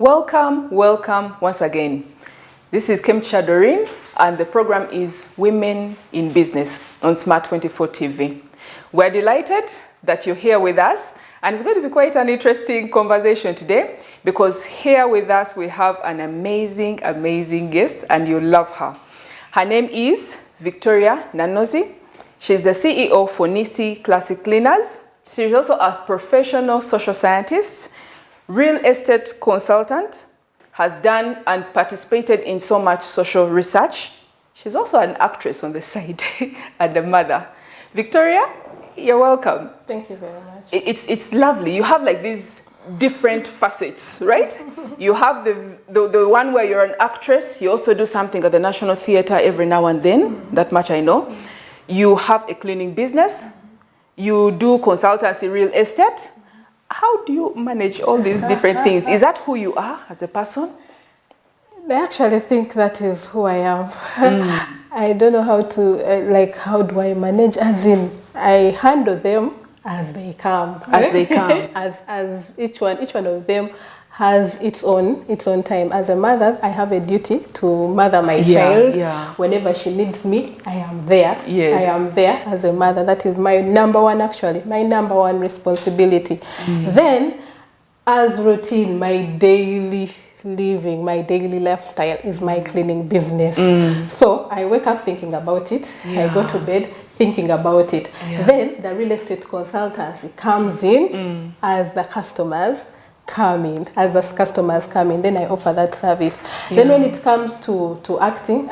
Welcome once again. This is Kemcha Doreen and the program is Women in Business on Smart 24 TV. We're delighted that you're here with us, and it's going to be quite an interesting conversation today because here with us we have an amazing guest and you'll love her. Her name is Victoria Nanozi. She's the CEO for Nisi Classic Cleaners. She's also a professional social scientist, real estate consultant, has done and participated in so much social research. She's also an actress on the side and a mother. Victoria, you're welcome. Thank you very much. It's lovely. You have like these different facets, right? You have the one where you're an actress. You also do something at the National Theatre every now and then. That much I know. You have a cleaning business. You do consultancy, real estate. How do you manage all these different things? Is that who you are as a person? I actually think that is who I am. I don't know how to, how do I manage? As in, I handle them as they come. As they come. as each one of them has its own time. As a mother, I have a duty to mother my child. Yeah. Whenever she needs me, I am there. Yes. I am there as a mother. That is my number one responsibility. Then, as routine, my daily living, my daily lifestyle is my cleaning business. So I wake up thinking about it. I go to bed thinking about it. Then the real estate consultancy comes in as the customers come in. Then I offer that service. Then when it comes to acting,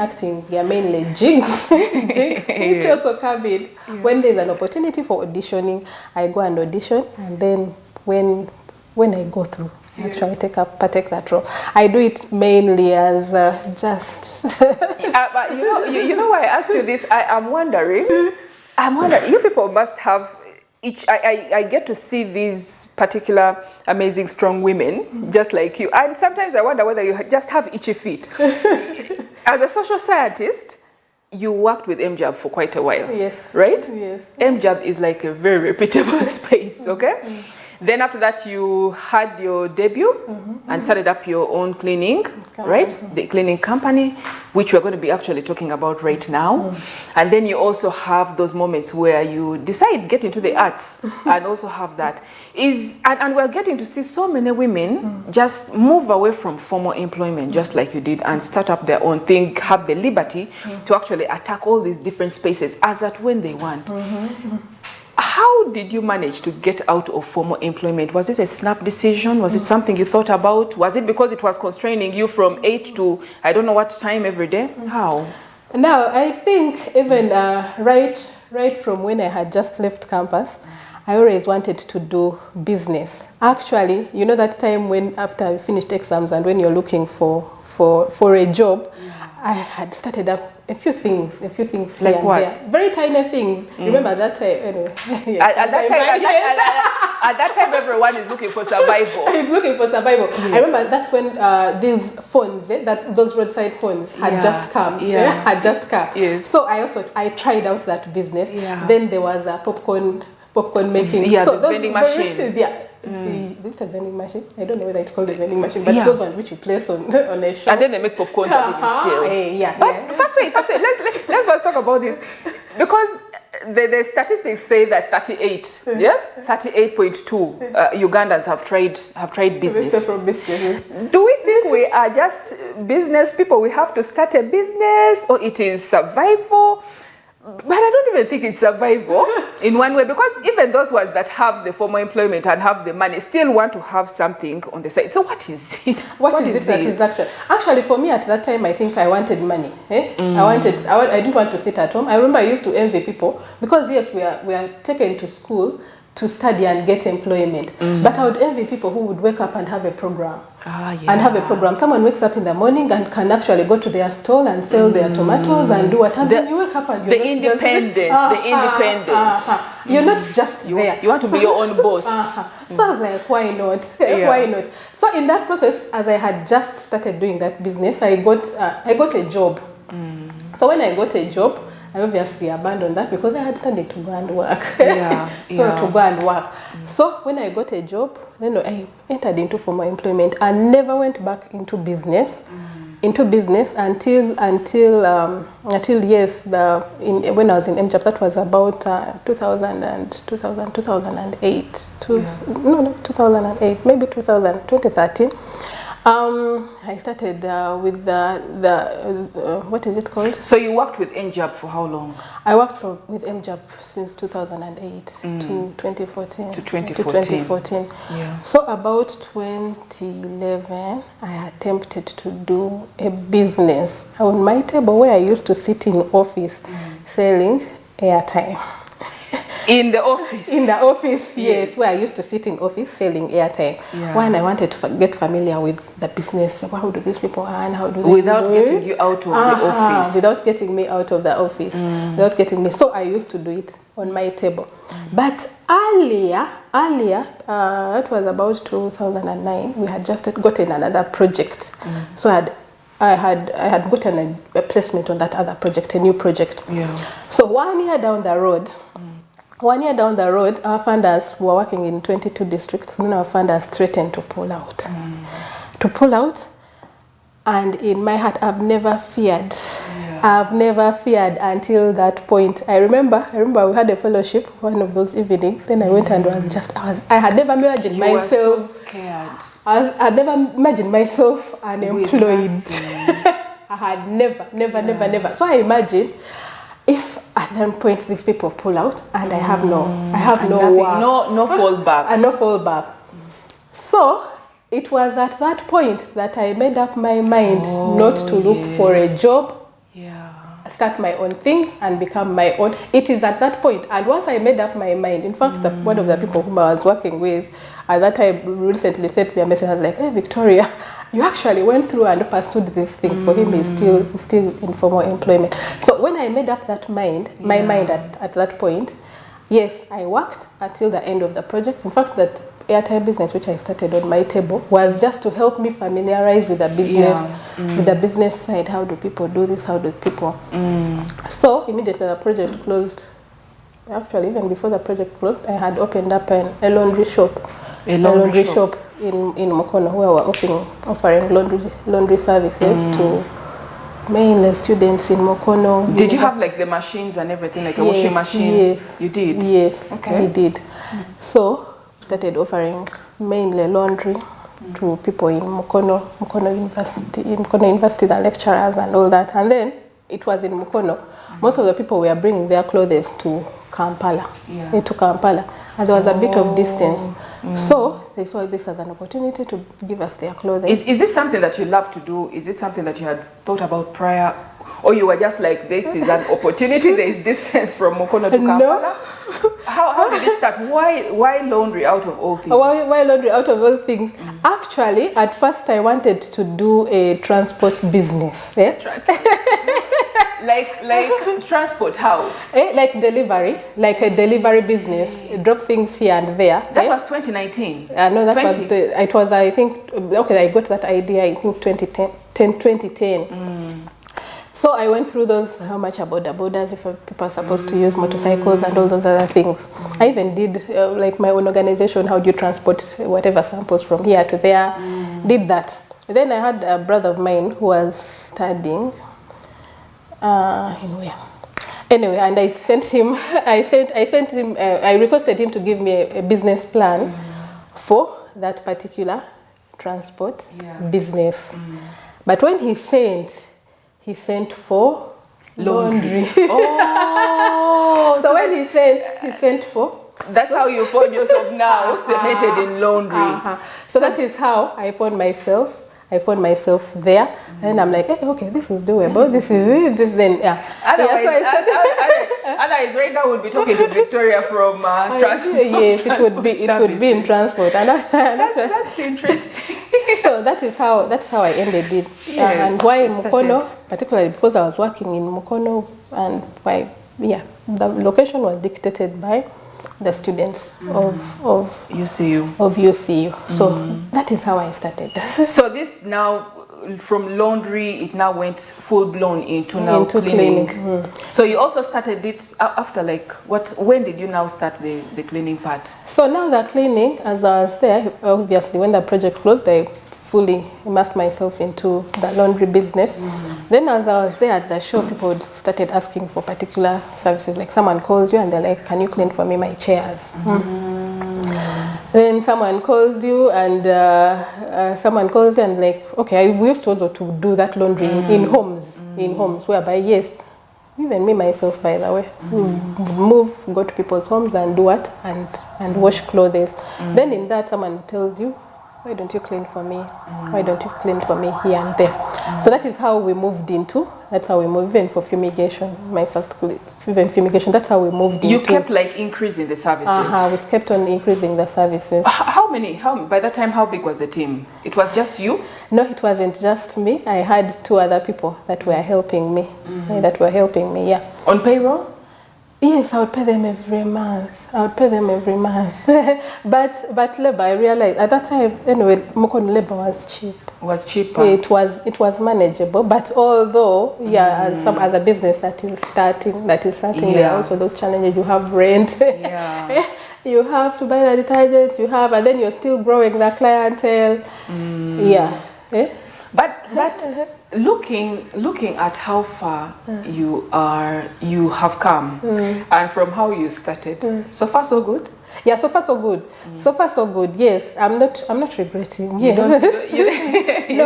mainly jigs, which also come in. When there's an opportunity for auditioning, I go and audition, and then when I go through, I actually partake that role. I do it mainly as just. But you know why I asked you this? I'm wondering. You people must have. I get to see these particular amazing strong women just like you, and sometimes I wonder whether you just have itchy feet. As a social scientist, you worked with Mjab for quite a while. Yes. Right? Yes. Mjab is like a very reputable space, okay? Then after that, you had your debut and started up your own cleaning, right? The cleaning company, which we're going to be actually talking about right now. And then you also have those moments where you decide get into the arts and also have that. And we're getting to see so many women just move away from formal employment, just like you did, and start up their own thing, have the liberty to actually attack all these different spaces as at when they want. How did you manage to get out of formal employment? Was this a snap decision? Was it something you thought about? Was it because it was constraining you from 8 to I don't know what time every day? How? Now, I think even right from when I had just left campus, I always wanted to do business. Actually, you know that time when after I finished exams and when you're looking for a job, I had started up a few things like what? There. Very tiny things. Remember that time? Anyway. At that time, everyone is looking for survival. It's looking for survival. Yes. I remember that's when these phones, those roadside phones had just come. Yes. So I tried out that business. Yeah. Then there was a popcorn making. Yeah, so the vending machine. Is it a vending machine? I don't know whether it's called a vending machine, but those ones which you place on a shelf. And then they make popcorn and they sell. But first wait, let's first talk about this. Because the statistics say that 38.2 Ugandans have tried business. Do we think we are just business people? We have to start a business, or it is survival? But I don't even think it's survival in one way, because even those ones that have the formal employment and have the money still want to have something on the side. So what is it? What is it that is actually for me at that time? I think I wanted money. I didn't want to sit at home. I remember I used to envy people because yes, we are taken to school to study and get employment. But I would envy people who would wake up and have a program. And have a program. Someone wakes up in the morning and can actually go to their stall and sell their tomatoes and do what. Then you wake up and you're the independence. You're not just there. You want to be your own boss. So I was like, why not? Why not? So in that process, as I had just started doing that business, I got a job. So when I got a job, I obviously abandoned that because I had studied to go and work. Yeah, To go and work. So when I got a job, then I entered into formal employment and never went back into business. Until yes, when I was in Mjab, that was about 2008, 2008, maybe 2013. I started with what is it called? So you worked with Mjab for how long? I worked with Mjab since 2008 to 2014. To 2014. Yeah. So about 2011, I attempted to do a business on my table where I used to sit in office selling airtime. In the office? In the office, yes, where I used to sit in office selling airtime. Yeah. When I wanted to get familiar with the business, how do these people earn, how do they without getting you out of the office. Without getting me out of the office. Without getting me. So I used to do it on my table. But earlier, it was about 2009, we had just gotten another project. So I had gotten a placement on that other project, a new project. Yeah. So 1 year down the road, our funders were working in 22 districts, and our funders threatened to pull out. And in my heart, I've never feared. Yeah. I've never feared until that point. I remember we had a fellowship one of those evenings. Then I went and I had never imagined myself. You were so scared. I had never imagined myself unemployed. I had never. So I imagined if at that point these people pull out and I have no fallback. And no fallback. So it was at that point that I made up my mind not to look for a job, start my own things and become my own. It is at that point. And once I made up my mind, in fact, one of the people whom I was working with at that time recently sent me a message. I was like, hey, Victoria, you actually went through and pursued this thing. For him, he's still in formal employment. So when I made up that mind, my mind at that point, yes, I worked until the end of the project. In fact, that airtime business which I started on my table was just to help me familiarize with the business, with the business side. How do people do this? How do people? So immediately the project closed. Actually, even before the project closed, I had opened up a laundry shop. A laundry shop in Mukono, where we were offering laundry services to mainly students in Mukono. Did you have like the machines and everything, like a washing machine? Yes. You did? Yes, okay. I did. So started offering mainly laundry to people in Mukono University, the lecturers and all that. And then it was in Mukono. Most of the people were bringing their clothes to Kampala, to Kampala. And there was a bit of distance. So they saw this as an opportunity to give us their clothing. Is this something that you love to do? Is it something that you had thought about prior? Or you were just like, this is an opportunity, there is distance from Mukono to Kampala? No. How did it start? Why laundry out of all things? Why laundry out of all things? Actually, at first I wanted to do a transport business. Yeah? Like transport, how? Like delivery, like a delivery business, drop things here and there. That was 2019? No, that was, I think, okay, I got that idea, I think 2010. So I went through those, how much about the borders, if people are supposed to use motorcycles and all those other things. I even did like my own organization, how do you transport whatever samples from here to there, did that. Then I had a brother of mine who was studying in where? Anyway, and I sent him, I requested him to give me a business plan for that particular transport business. But when he sent for laundry. Oh, so when he sent for. That's how you found yourself now, cemented in laundry. So that is how I found myself. There, and I'm like, hey, okay, this is doable. This is it. Then, Otherwise, right now we'll be talking to Victoria from transport. Yes, it would be in transport, and that's interesting. So that's how I ended it. Yes, and why Mukono, particularly because I was working in Mukono, and why, the location was dictated by the students of UCU. So that is how I started. So this now, from laundry, it now went full blown into now cleaning. So you also started it after like what? When did you now start the cleaning part? So now the cleaning, as I was there, obviously when the project closed, I fully immersed myself into the laundry business. Then as I was there at the show, people started asking for particular services. Like someone calls you and they're like, can you clean for me my chairs? Then someone calls you and like, okay, we used to also to do that laundry in homes, whereby, yes, even me myself, by the way, move, go to people's homes and do what? And wash clothes. Then in that, someone tells you, why don't you clean for me? Why don't you clean for me here and there? So that is how we moved into, that's how we moved, even for fumigation, my first even fumigation, that's how we moved into. You kept like increasing the services? We kept on increasing the services. How many, by that time, how big was the team? It was just you? No, it wasn't just me. I had 2 other people that were helping me, yeah. On payroll? Yes, I would pay them every month. But labor, I realized at that time, anyway, Mukon labor was cheap. Was cheaper. It was manageable. But although, as a business that is starting, there are also those challenges. You have rent. You have to buy the detergents. And then you're still growing the clientele. But looking at how far you have come, and from how you started, so far so good. Yeah, so far so good. So far so good. Yes, I'm not regretting. Yeah.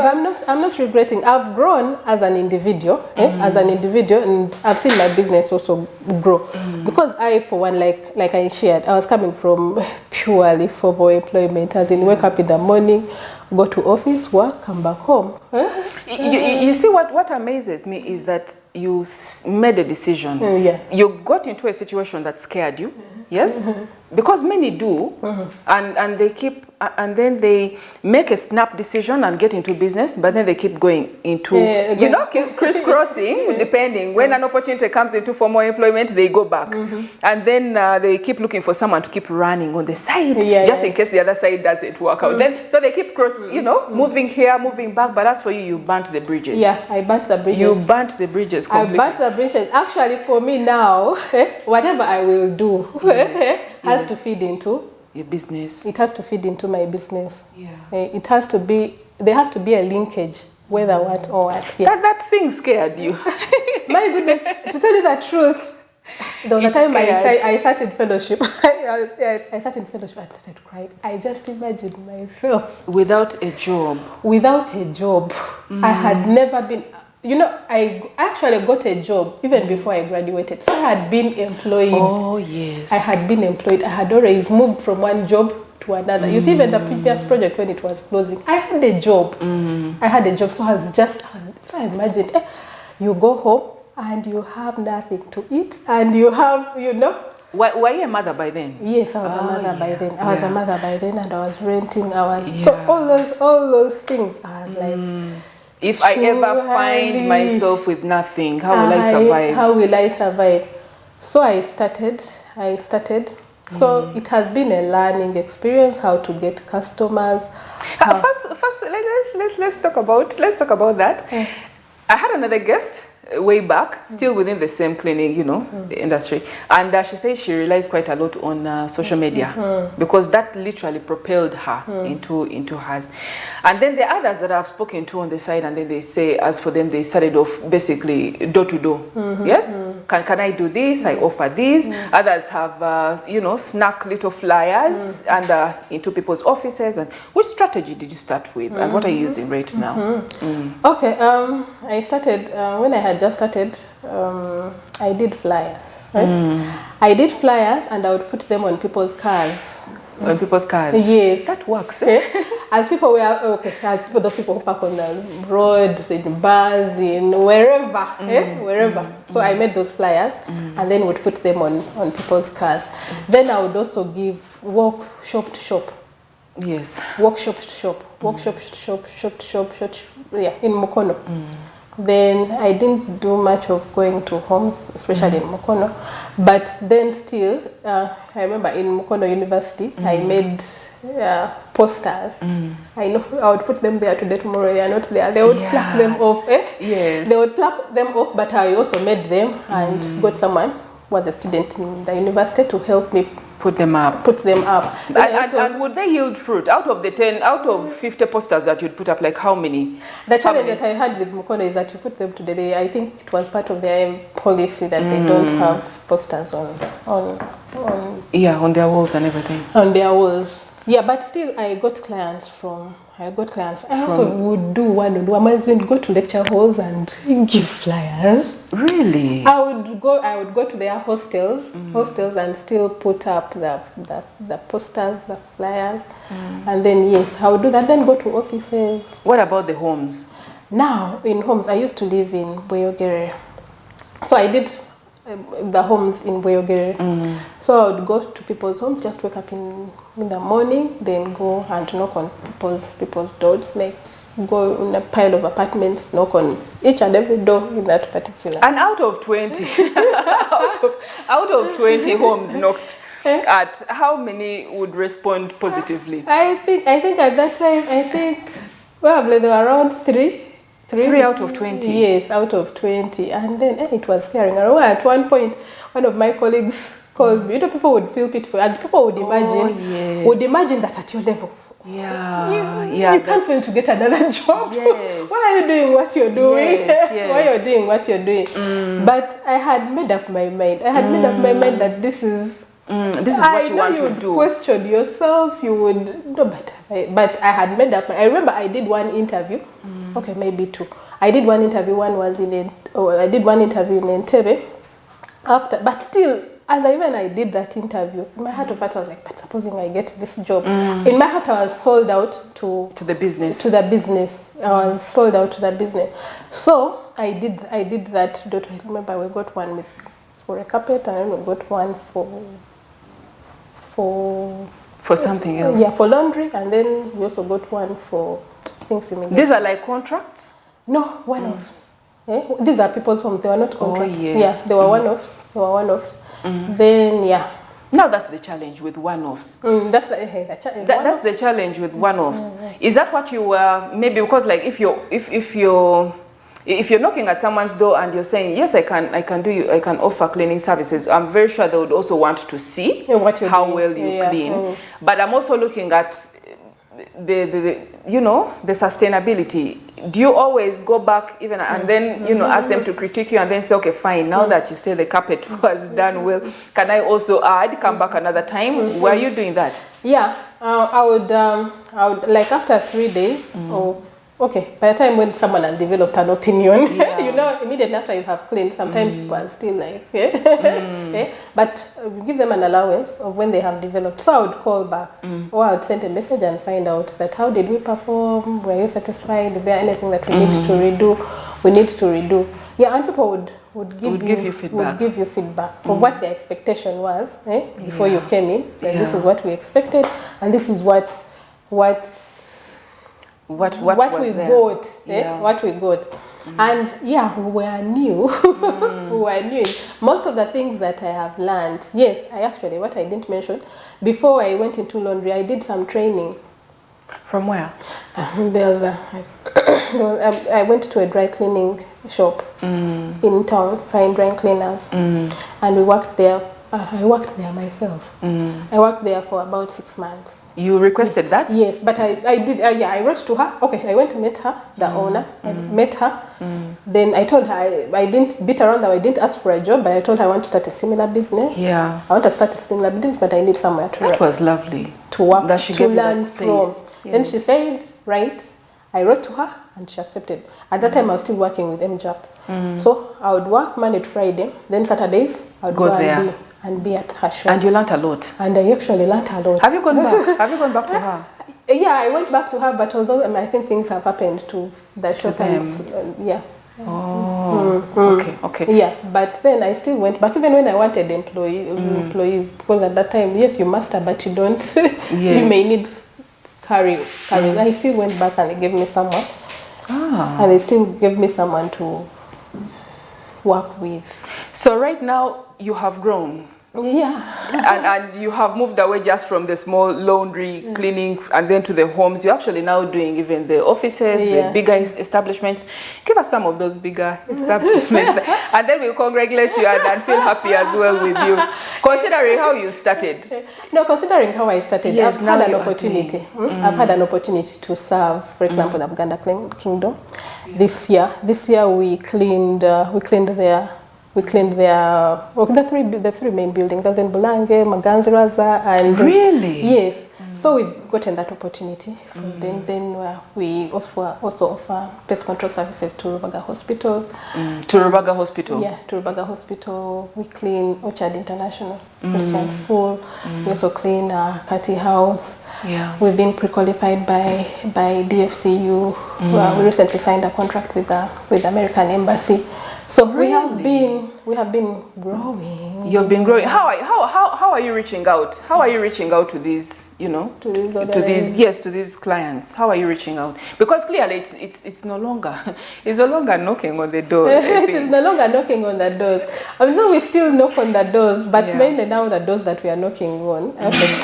I'm not regretting. I've grown as an individual, and I've seen my business also grow. Because I, for one, like I shared, I was coming from purely formal employment, as in wake up in the morning, go to office, work, come back home. You see, what amazes me is that you made a decision. You got into a situation that scared you. Yes, because many do, and they keep, and then they make a snap decision and get into business, but then they keep going into, crisscrossing, depending. When an opportunity comes into formal employment, they go back, and then they keep looking for someone to keep running on the side, just in case the other side doesn't work out. Then, so they keep moving here, moving back. But as for you, you burnt the bridges. Yeah, I burnt the bridges. You burnt the bridges completely. I burnt the bridges. Actually, for me now, whatever I will do has to feed into your business. It has to feed into my business. Yeah. It has to be. There has to be a linkage, whether what or what. Yeah. That thing scared you. My goodness, to tell you the truth, there was a time I sat in fellowship. I sat in fellowship. I started crying. I just imagined myself without a job. Without a job, I had never been. I actually got a job even before I graduated. So I had been employed. Oh, yes. I had been employed. I had always moved from one job to another. You see, even the previous project, when it was closing, I had a job. So I imagined, you go home and you have nothing to eat and you have, Were you a mother by then? Yes, I was a mother by then. I was a mother by then and I was renting. So all those things, I was like, if I ever find myself with nothing, how will I survive? How will I survive? So I started. So it has been a learning experience, how to get customers. First, let's talk about that. I had another guest way back, still within the same cleaning, the industry, and she says she relies quite a lot on social media because that literally propelled her into hers. And then the others that I've spoken to on the side, and then they say, as for them, they started off basically door to door. Yes, can I do this? I offer this. Others have snuck little flyers and into people's offices. And which strategy did you start with, and what are you using right now? Okay, I started when I had just started. I did flyers. Right? I did flyers, and I would put them on people's cars. On people's cars? Yes. That works. As people were, those people who park on the road, in bars, in wherever, wherever. So I made those flyers and then would put them on people's cars. Then I would also walk shop to shop. Yes. Walk shop to shop. Walk shop to shop, in Mukono. Then I didn't do much of going to homes, especially in Mukono. But then still, I remember in Mukono University, I made posters. I know I would put them there today, tomorrow they are not there. They would pluck them off. Yes. They would pluck them off, but I also made them and got someone who was a student in the university to help me put them up. And would they yield fruit? Out of 50 posters that you'd put up, like how many? The challenge that I had with Mukono is that you put them today. I think it was part of their policy that they don't have posters on their walls and everything. On their walls. Yeah, but still I got clients. I also would do one-on-one. I would go to lecture halls and give flyers. Really? I would go to their hostels and still put up the posters, the flyers, and then I would do that. Then go to offices. What about the homes? Now in homes, I used to live in Boyogere, so I did the homes in Boyogere. So I would go to people's homes, just wake up in the morning, then go and knock on people's doors, like go in a pile of apartments, knock on each and every door in that particular. And out of 20, out of 20 homes knocked at, how many would respond positively? I think at that time, probably there were around three. 3 out of 20? Yes, out of 20. And then it was scaring. At one point, one of my colleagues called me. People would feel pitiful, and people would imagine that at your level, you can't fail to get another job. Yes. Why are you doing what you're doing? Yes. Why you're doing what you're doing? But I had made up my mind. That this is what you want to do. Question yourself. You would no, but I had made up. I remember I did one interview. Okay, maybe two. I did one interview. I did one interview in Entebbe. But still, as I did that interview, in my heart of hearts I was like, but supposing I get this job. In my heart I was sold out to the business. I was sold out to the business. So I did that. I remember we got one for a carpet, and then we got one for something else. Yeah, for laundry, and then we also got one for fumigation. These are like contracts? No, one-offs. These are people's homes. They were not contracts. Oh, yes. Yeah, they were one-offs. Then now that's the challenge with one-offs. That's the challenge with one-offs. Is that what you were, maybe because like if you're knocking at someone's door and you're saying, yes, I can offer cleaning services, I'm very sure they would also want to see how well you clean. But I'm also looking at the sustainability. Do you always go back even and then ask them to critique you and then say, okay, fine, now that you say the carpet was done well, can I also come back another time? Were you doing that? Yeah, I would like after 3 days by the time when someone has developed an opinion, immediately after you have cleaned, sometimes people are still like, but give them an allowance of when they have developed. So I would call back, or I would send a message and find out that how did we perform? Were you satisfied? Is there anything that we need to redo? We need to redo. Yeah, and people would give you feedback of what their expectation was before you came in. Like, this is what we expected, and this is what we got. And we were new. We were new. Most of the things that I have learned, what I didn't mention, before I went into laundry, I did some training. From where? I went to a dry cleaning shop in town, Fine Dry Cleaners, and we worked there. I worked there myself. I worked there for about 6 months. You requested that? Yes, but I did. I wrote to her. Okay, I went to meet her, the owner. I met her. Then I told her I didn't beat around. I didn't ask for a job, but I told her I want to start a similar business. Yeah, I want to start a similar business, but I need somewhere to. That was lovely. To work, that she to gave learn that space. From. Yes. Then she said, right. I wrote to her and she accepted. At that time, I was still working with Mjab. So I would work Monday to Friday. Then Saturdays, I would go there and be at her shop. And you learned a lot. And I actually learned a lot. Have you gone back? Have you gone back to her? Yeah, I went back to her, but although I think things have happened to the shop and Okay. Yeah, but then I still went back, even when I wanted employees, because at that time, yes, you master, but you don't. You may need carry. I still went back and they gave me someone And they still gave me someone to work with. So right now you have grown. Yeah. and you have moved away just from the small laundry cleaning and then to the homes. You're actually now doing even the offices, the bigger establishments. Give us some of those bigger establishments and then we'll congratulate you and feel happy as well with you, considering how you started. No, considering how I started, Yes, I've had an opportunity. I've had an opportunity to serve, for example, the Buganda Kingdom. This year we cleaned their the three main buildings, as in Bulange, Maganziraza, and really? Yes. So we've gotten that opportunity. Then we also offer pest control services to Rubaga Hospital. To Rubaga Hospital? Yeah, to Rubaga Hospital. We clean Orchard International Christian School. We also clean Kati House. Yeah. We've been pre-qualified by DFCU. We recently signed a contract with the American Embassy. So really? we have been growing. You've been growing. How are you reaching out? How are you reaching out to these, to these clients? How are you reaching out? Because clearly it's no longer knocking on the door. It is no longer knocking on the doors. Obviously, we still knock on the doors, but mainly now the doors that we are knocking on,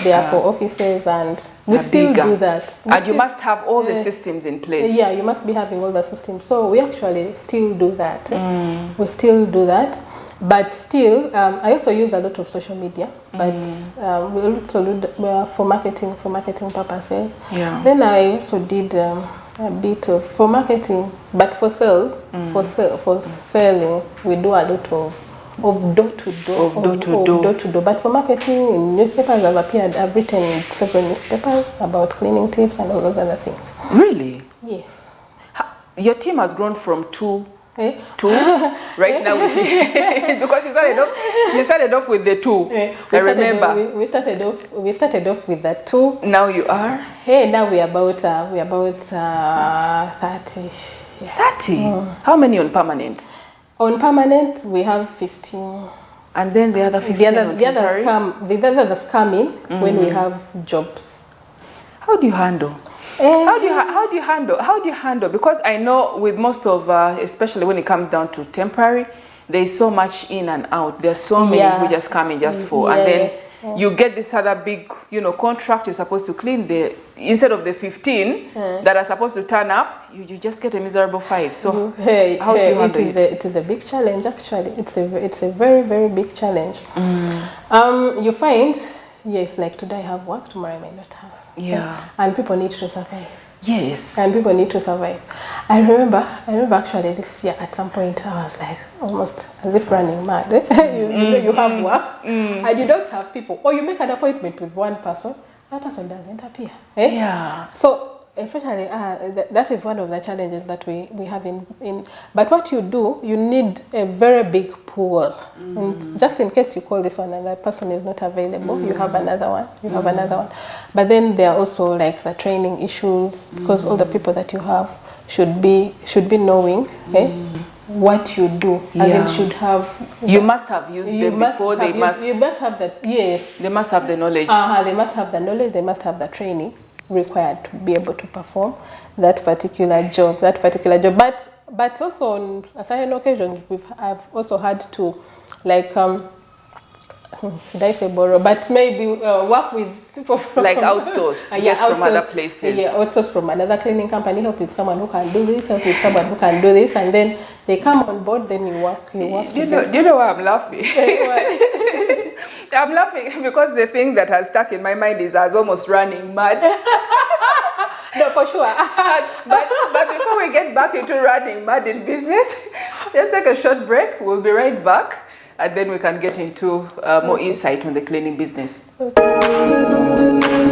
they are for offices, and we still do that. You must have all the systems in place. Yeah, you must be having all the systems. So we actually still do that. We still do that. But still, I also use a lot of social media, but we also do for marketing purposes. Yeah. Then I also did a bit of for marketing, but for sales, for selling, we do a lot of door to door. But for marketing, in newspapers, I've written several newspapers about cleaning tips and all those other things. Really? Yes. Your team has grown from two right now because you started off with the two. I remember we started off with the two. Now you are? Hey, now we're about 30. Yeah. 30? How many on permanent? On permanent we have 15. And then the other 15 the others come in when we have jobs. How do you handle? How do you handle? Because I know with most of, especially when it comes down to temporary, there's so much in and out. There's so many who just come in just for, and then you get this other big, contract. You're supposed to clean instead of the 15 that are supposed to turn up, you just get a miserable 5. So how do you handle it? It is a big challenge, actually. It's a very, very big challenge. You find, yes, like today I have work, tomorrow I may not have. Yeah. And people need to survive. Yes. And people need to survive. I remember actually this year at some point I was like almost as if running mad. You have work and you don't have people. Or you make an appointment with one person, that person doesn't appear. Yeah. So especially that is one of the challenges that we have in but what you do, you need a very big pool, and just in case you call this one and that person is not available, you have another one, but then there are also like the training issues, because all the people that you have should be knowing what you do, as in should have. You must have used them before. You must have that. Yes, they must have the knowledge. They must have the knowledge. They must have the training required to be able to perform that particular job. But also on certain occasions, I've also had to, like, should I say borrow? But maybe work with people from like outsource, from other places. Yeah, outsource from another cleaning company. Help with someone who can do this. Help with someone who can do this, and then they come on board. Then you work. Do you know why I'm laughing? I'm laughing because the thing that has stuck in my mind is I was almost running mad. No, for sure. but before we get back into running mad in business, let's take a short break. We'll be right back, and then we can get into more insight on the cleaning business. Okay.